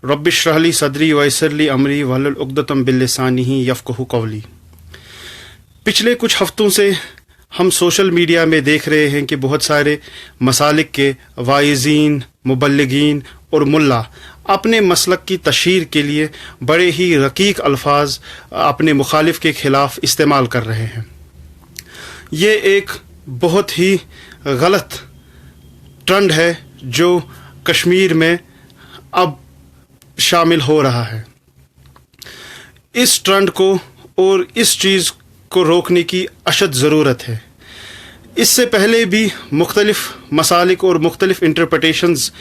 Rabbi इश्रह ली सदरी वयस्सिर ली अमरी वहलुल उक़दतम मिन लिसानी यफ़क़हू क़ौली। पिछले कुछ हफ्तों से हम सोशल मीडिया में देख रहे हैं कि बहुत सारे मसालिक के वाइज़ीन, मुबल्लिगीन और मुल्ला अपने मसलक की तशहीर के लिए बड़े ही रकीक अल्फाज अपने मुखालिफ के ख़िलाफ़ इस्तेमाल कर रहे हैं। ये एक बहुत ही गलत ट्रेंड है जो कश्मीर में अब शामिल हो रहा है। इस ट्रेंड को और इस चीज़ को रोकने की अशद ज़रूरत है। इससे पहले भी मुख्तलिफ़ मसालिक और मुख्तलिफ़ इंटरप्रिटेशंस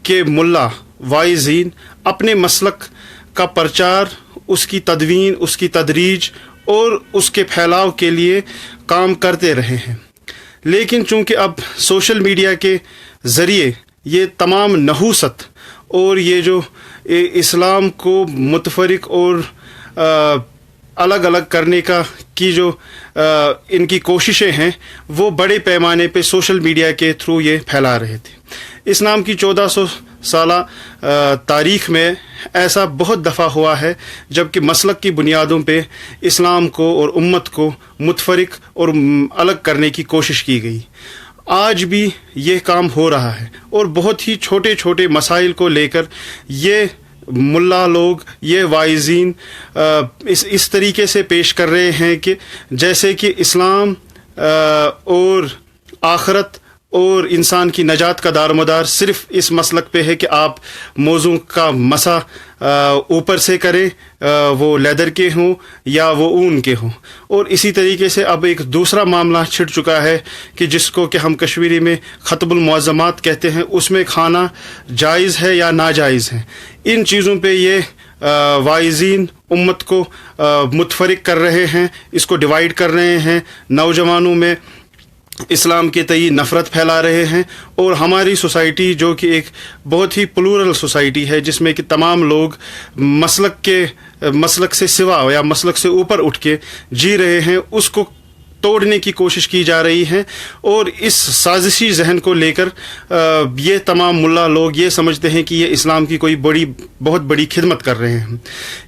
के मुल्ला वाइज़ीन अपने मसलक का प्रचार, उसकी तदवीन, उसकी तदरीज और उसके फैलाव के लिए काम करते रहे हैं। लेकिन चूँकि अब सोशल मीडिया के ज़रिए ये तमाम नहूसत और ये जो इस्लाम को मुतफरिक और अलग अलग करने की जो इनकी कोशिशें हैं वो बड़े पैमाने पे सोशल मीडिया के थ्रू ये फैला रहे थे। इस्लाम की 1400 साला तारीख़ में ऐसा बहुत दफ़ा हुआ है जबकि मसलक की बुनियादों पे इस्लाम को और उम्मत को मुतफरिक और अलग करने की कोशिश की गई। आज भी ये काम हो रहा है और बहुत ही छोटे छोटे मसाइल को लेकर ये मुल्ला लोग, ये वाइज़ीन इस तरीके से पेश कर रहे हैं कि जैसे कि इस्लाम और आखरत और इंसान की नजात का दारोमदार सिर्फ़ इस मसलक पे है कि आप मौजू का मसा ऊपर से करें, वो लेदर के हों या वो ऊन के हों। और इसी तरीके से अब एक दूसरा मामला छिड़ चुका है कि जिसको कि हम कश्मीरी में ख़त्बुल मुअज़्ज़मात कहते हैं, उसमें खाना जायज़ है या नाजायज़ है। इन चीज़ों पे ये वाइज़ीन उम्मत को मुतफरिक कर रहे हैं, इसको डिवाइड कर रहे हैं, नौजवानों में इस्लाम के तई नफ़रत फैला रहे हैं। और हमारी सोसाइटी जो कि एक बहुत ही प्लूरल सोसाइटी है जिसमें कि तमाम लोग मसलक से सिवा या मसलक से ऊपर उठ के जी रहे हैं, उसको तोड़ने की कोशिश की जा रही है। और इस साजिशी जहन को लेकर ये तमाम मुल्ला लोग ये समझते हैं कि ये इस्लाम की कोई बहुत बड़ी खिदमत कर रहे हैं।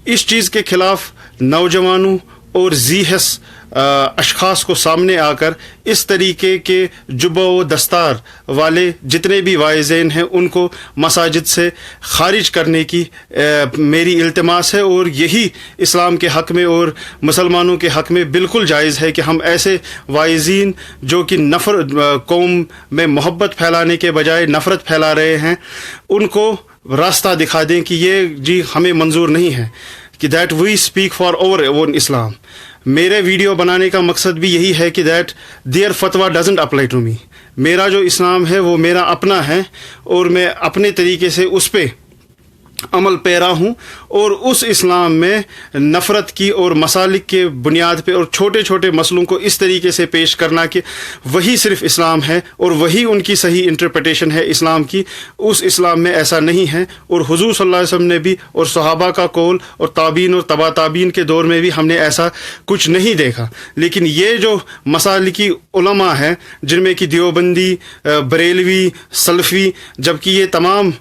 इस चीज़ के ख़िलाफ़ नौजवानों और ज़ीहस अशख़ास को सामने आकर इस तरीके के जुब्बा व दस्तार वाले जितने भी वाइज़ीन हैं उनको मसाजिद से ख़ारिज करने की मेरी इल्तिमास है। और यही इस्लाम के हक़ में और मुसलमानों के हक़ में बिल्कुल जायज़ है कि हम ऐसे वाइज़ीन जो कि कौम में मोहब्बत फैलाने के बजाय नफ़रत फैला रहे हैं उनको रास्ता दिखा दें कि ये जी हमें मंजूर नहीं है, कि that we speak for our own Islam. मेरे वीडियो बनाने का मकसद भी यही है कि that their fatwa doesn't apply to me. मेरा जो इस्लाम है वो मेरा अपना है और मैं अपने तरीके से उस पर अमल पैरा हूँ। और उस इस्लाम में नफ़रत की और मसालिक के बुनियाद पे और छोटे छोटे मसलों को इस तरीके से पेश करना कि वही सिर्फ़ इस्लाम है और वही उनकी सही इंटरप्रिटेशन है इस्लाम की, उस इस्लाम में ऐसा नहीं है। और हुज़ूर सल्लल्लाहु अलैहि वसल्लम ने भी और सहाबा का कौल और ताबीन और तबा ताबीन के दौर में भी हमने ऐसा कुछ नहीं देखा। लेकिन ये जो मसालिकी उलमा है जिनमें कि देवबंदी, बरेलवी, सलफ़ी, जबकि ये तमाम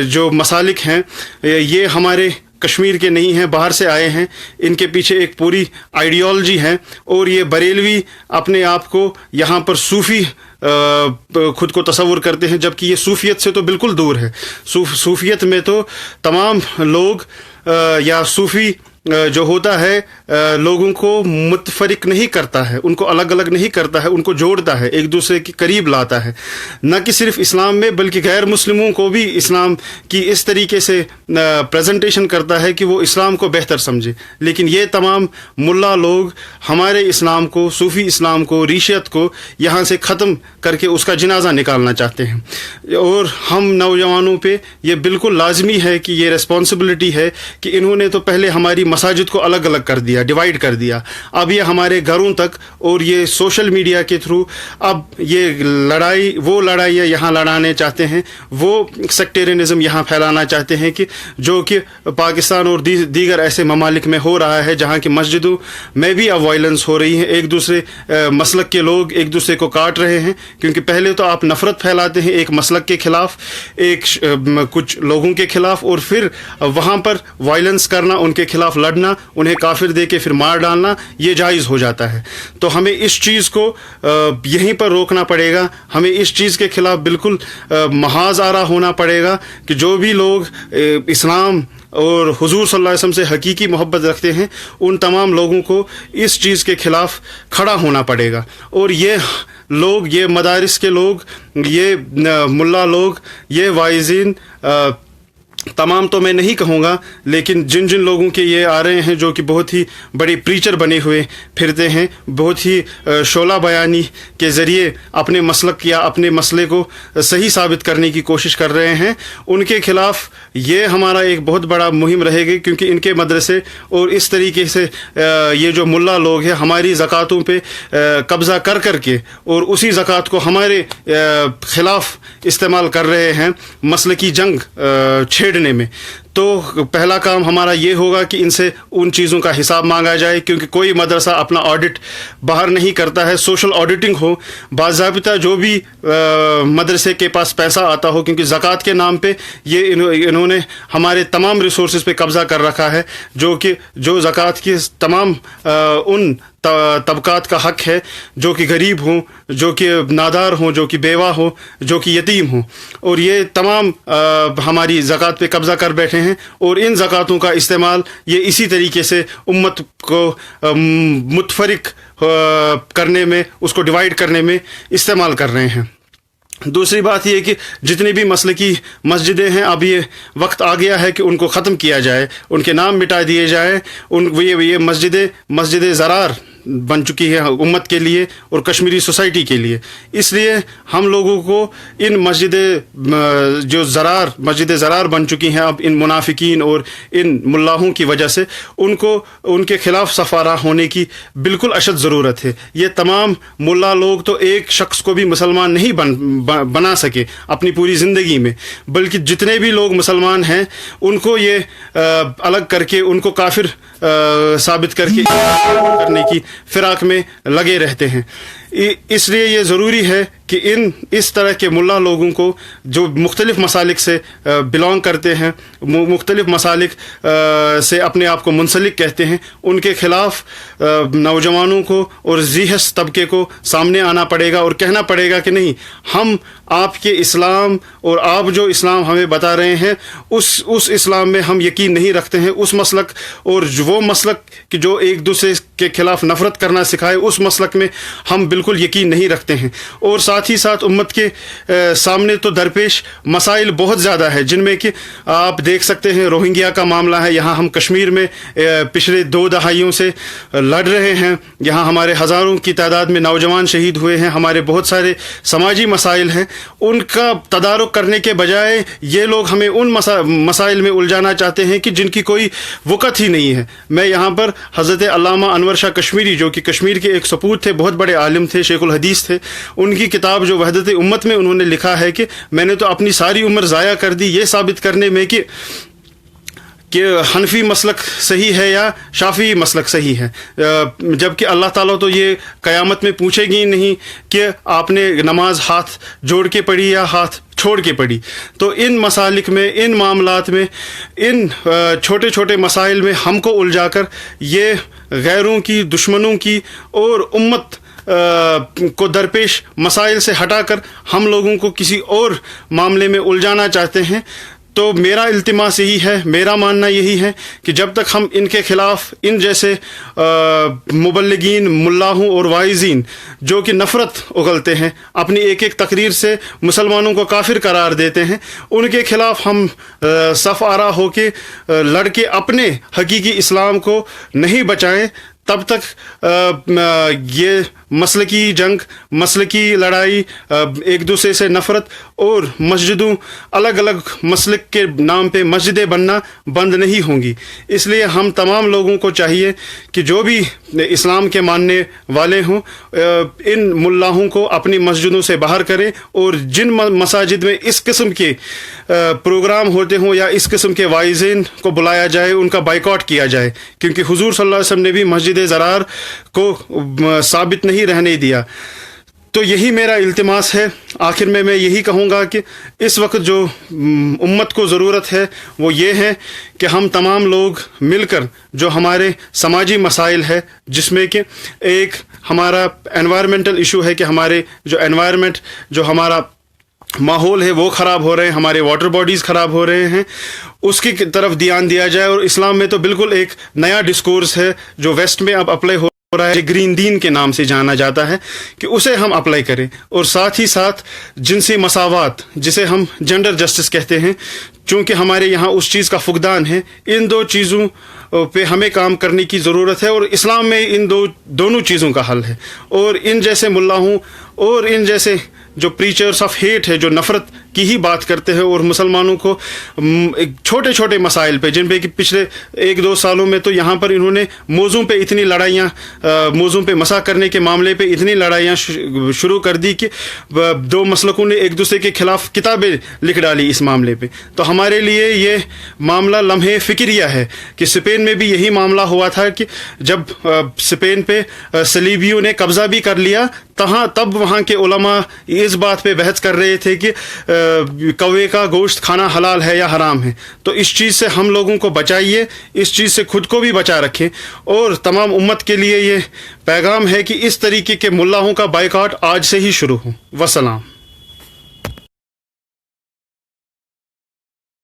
जो मसालिक हैं ये हमारे कश्मीर के नहीं हैं, बाहर से आए हैं, इनके पीछे एक पूरी आइडियोलॉजी है। और ये बरेलवी अपने आप को यहाँ पर सूफ़ी खुद को तसव्वुर करते हैं, जबकि ये सूफियत से तो बिल्कुल दूर है। सूफियत में तो तमाम लोग या सूफ़ी जो होता है लोगों को मुतफरिक नहीं करता है, उनको अलग अलग नहीं करता है, उनको जोड़ता है, एक दूसरे के करीब लाता है। न कि सिर्फ इस्लाम में बल्कि गैर मुस्लिमों को भी इस्लाम की इस तरीके से प्रेजेंटेशन करता है कि वो इस्लाम को बेहतर समझे। लेकिन ये तमाम मुल्ला लोग हमारे इस्लाम को, सूफ़ी इस्लाम को, रीशियत को यहाँ से ख़त्म करके उसका जनाजा निकालना चाहते हैं। और हम नौजवानों पे ये बिल्कुल लाजमी है कि ये रिस्पॉन्सिबिलिटी है कि इन्होंने तो पहले हमारी मसाजिद को अलग अलग कर दिया, डिवाइड कर दिया। अब ये हमारे घरों तक और ये सोशल मीडिया के थ्रू अब ये लड़ाई, वो लड़ाइयाँ यहाँ लड़ाने चाहते हैं, वो सेक्टेरियनिज्म यहाँ फैलाना चाहते हैं कि जो कि पाकिस्तान और दीगर ऐसे ममालिक में हो रहा है जहाँ की मस्जिदों में भी अब वायलेंस हो रही है। एक दूसरे मसलक के लोग एक दूसरे को काट रहे हैं, क्योंकि पहले तो आप नफरत फैलाते हैं एक मसलक के खिलाफ, एक कुछ लोगों के खिलाफ, और फिर वहाँ पर वायलेंस करना, उनके खिलाफ लड़ना, उन्हें काफिर दे के फिर मार डालना, ये जायज़ हो जाता है। तो हमें इस चीज़ को यहीं पर रोकना पड़ेगा। हमें इस चीज़ के खिलाफ बिल्कुल महाज आरा होना पड़ेगा कि जो भी लोग इस्लाम और हुजूर सल्लल्लाहु अलैहि वसल्लम से हकीकी मोहब्बत रखते हैं, उन तमाम लोगों को इस चीज़ के खिलाफ खड़ा होना पड़ेगा। और ये लोग, ये मदारिस के लोग, ये मुल्ला लोग, ये वाइज़ीन, तमाम तो मैं नहीं कहूँगा, लेकिन जिन जिन लोगों के ये आ रहे हैं जो कि बहुत ही बड़े प्रीचर बने हुए फिरते हैं, बहुत ही शोला बयानी के ज़रिए अपने मसलक या अपने मसले को सही साबित करने की कोशिश कर रहे हैं, उनके खिलाफ ये हमारा एक बहुत बड़ा मुहिम रहेगी। क्योंकि इनके मदरसे और इस तरीके से ये जो मुल्ला लोग हैं हमारी ज़कातों पे कब्ज़ा कर करके और उसी ज़कात को हमारे ख़िलाफ़ इस्तेमाल कर रहे हैं मसलकी जंग छेड़ने में। तो पहला काम हमारा ये होगा कि इनसे उन चीज़ों का हिसाब मांगा जाए, क्योंकि कोई मदरसा अपना ऑडिट बाहर नहीं करता है। सोशल ऑडिटिंग हो, बाज़ाबिता जो भी मदरसे के पास पैसा आता हो, क्योंकि ज़कात के नाम पे ये इन्होंने हमारे तमाम रिसोर्सेज पे कब्ज़ा कर रखा है, जो ज़कात की तमाम उन तबकात का हक है जो कि गरीब हों, जो कि नादार हों, जो कि बेवा हो, जो कि यतीम हों, और ये तमाम हमारी ज़कात पे कब्ज़ा कर बैठे हैं। और इन ज़कातों का इस्तेमाल ये इसी तरीके से उम्मत को मुतफरिक करने में, उसको डिवाइड करने में इस्तेमाल कर रहे हैं। दूसरी बात ये कि जितनी भी मसलकी मस्जिदें हैं, अब ये वक्त आ गया है कि उनको ख़त्म किया जाए, उनके नाम मिटा दिए जाए। ये मस्जिदें ज़रार बन चुकी है उम्मत के लिए और कश्मीरी सोसाइटी के लिए। इसलिए हम लोगों को इन जो मस्जिदें ज़रार बन चुकी हैं अब इन मुनाफिकीन और इन मुल्लाहों की वजह से, उनके खिलाफ सफारा होने की बिल्कुल अशद ज़रूरत है। ये तमाम मुल्ला लोग तो एक शख्स को भी मुसलमान नहीं बना सके अपनी पूरी ज़िंदगी में, बल्कि जितने भी लोग मुसलमान हैं उनको ये अलग करके, उनको काफिर साबित करने की फिराक में लगे रहते हैं। इसलिए ये ज़रूरी है कि इस तरह के मुल्ला लोगों को जो मुख्तलिफ़ मसालिक से बिलोंग करते हैं, मुख्तलिफ़ मसालिक से अपने आप को मुंसलिक कहते हैं, उनके ख़िलाफ़ नौजवानों को और ज़ीहस तबके को सामने आना पड़ेगा और कहना पड़ेगा कि नहीं, हम आपके इस्लाम और आप जो इस्लाम हमें बता रहे हैं उस इस्लाम में हम यकीन नहीं रखते हैं। उस मसलक और वो मसलक कि जो एक दूसरे के खिलाफ नफ़रत करना सिखाए, उस मसलक में हम बिल्कुल यकीन नहीं रखते हैं। और साथ ही साथ उम्मत के सामने तो दरपेश मसाइल बहुत ज़्यादा है, जिनमें कि आप देख सकते हैं रोहिंग्या का मामला है। यहाँ हम कश्मीर में पिछले 2 दहाइयों से लड़ रहे हैं। यहाँ हमारे हज़ारों की तादाद में नौजवान शहीद हुए हैं। हमारे बहुत सारे समाजी मसाइल हैं, उनका तदारुक करने के बजाय ये लोग हमें उन मसाइल में उलझाना चाहते हैं कि जिनकी कोई वक़्त ही नहीं है। मैं यहाँ पर हज़रत अल्लामा अनवर शाह कश्मीरी, जो कि कश्मीर के एक सपूत थे, बहुत बड़े आलिम थे, शेखुल हदीस थे, उनकी किताब जो वहदत उम्मत में उन्होंने लिखा है कि मैंने तो अपनी सारी उम्र ज़ाया कर दी ये साबित करने में कि हनफी मसलक सही है या शाफी मसलक सही है, जबकि अल्लाह ताला तो ये क़यामत में पूछेगी नहीं कि आपने नमाज हाथ जोड़ के पढ़ी या हाथ छोड़ के पड़ी। तो इन मसालिक में, इन मामलात में, इन छोटे छोटे मसाइल में हमको उलझाकर ये गैरों की, दुश्मनों की और उम्मत को दरपेश मसाइल से हटाकर हम लोगों को किसी और मामले में उलझाना चाहते हैं। तो मेरा इल्तिमास यही है, मेरा मानना यही है कि जब तक हम इनके खिलाफ, इन जैसे मुबल्लिगीन, मुल्लाहों और वाइज़ीन जो कि नफ़रत उगलते हैं, अपनी एक एक तकरीर से मुसलमानों को काफिर करार देते हैं, उनके खिलाफ हम सफ़ आरा होके लड़के अपने हकीकी इस्लाम को नहीं बचाएं, तब तक ये मसलकी जंग, मसलकी लड़ाई, एक दूसरे से नफ़रत اور مسجدوں الگ الگ مسلک کے نام پہ مسجدیں بننا بند نہیں ہوں گی. اس لیے ہم تمام لوگوں کو چاہیے کہ جو بھی اسلام کے ماننے والے ہوں ان ملاحوں کو اپنی مسجدوں سے باہر کریں, اور جن مساجد میں اس قسم کے پروگرام ہوتے ہوں یا اس قسم کے وائزین کو بلایا جائے ان کا بائیکاٹ کیا جائے, کیونکہ حضور صلی اللہ علیہ وسلم نے بھی مسجد زرار کو ثابت نہیں رہنے دیا. تو یہی میرا التماس ہے. آخر میں یہی کہوں گا کہ اس وقت جو امت کو ضرورت ہے وہ یہ ہے کہ ہم تمام لوگ مل کر جو ہمارے سماجی مسائل ہے, جس میں کہ ایک ہمارا انوائرمنٹل ایشو ہے کہ ہمارے جو انوائرمنٹ جو ہمارا ماحول ہے وہ خراب ہو رہے ہیں, ہمارے واٹر باڈیز خراب ہو رہے ہیں, اس کی طرف دھیان دیا جائے. اور اسلام میں تو بالکل ایک نیا ڈسکورس ہے جو ویسٹ میں اب اپلائی ہو رہا ہے, گرین دین کے نام سے جانا جاتا ہے, کہ اسے ہم اپلائی کریں. اور ساتھ ہی ساتھ جنسی مساوات جسے ہم جنڈر جسٹس کہتے ہیں, چونکہ ہمارے یہاں اس چیز کا فقدان ہے, ان دو چیزوں پہ ہمیں کام کرنے کی ضرورت ہے. اور اسلام میں ان دونوں چیزوں کا حل ہے. اور ان جیسے ملاحوں اور ان جیسے جو پریچرز آف ہیٹ ہے جو نفرت کی ہی بات کرتے ہیں اور مسلمانوں کو چھوٹے چھوٹے مسائل پہ, جن پہ کہ پچھلے 1-2 سالوں میں تو یہاں پر انہوں نے موضوع پہ اتنی لڑائیاں, موضوع پہ مسح کرنے کے معاملے پہ اتنی لڑائیاں شروع کر دی کہ 2 مسلکوں نے ایک دوسرے کے خلاف کتابیں لکھ ڈالی اس معاملے پہ. تو ہمارے لیے یہ معاملہ لمحے فکریہ ہے کہ اسپین میں بھی یہی معاملہ ہوا تھا کہ جب اسپین پہ صلیبیوں نے قبضہ بھی کر لیا تب وہاں کے علماء اس بات پہ بحث کر رہے تھے کہ کوے کا گوشت کھانا حلال ہے یا حرام ہے. تو اس چیز سے ہم لوگوں کو بچائیے, اس چیز سے خود کو بھی بچا رکھیں. اور تمام امت کے لیے یہ پیغام ہے کہ اس طریقے کے ملاحوں کا بائیکاٹ آج سے ہی شروع ہو. وسلام.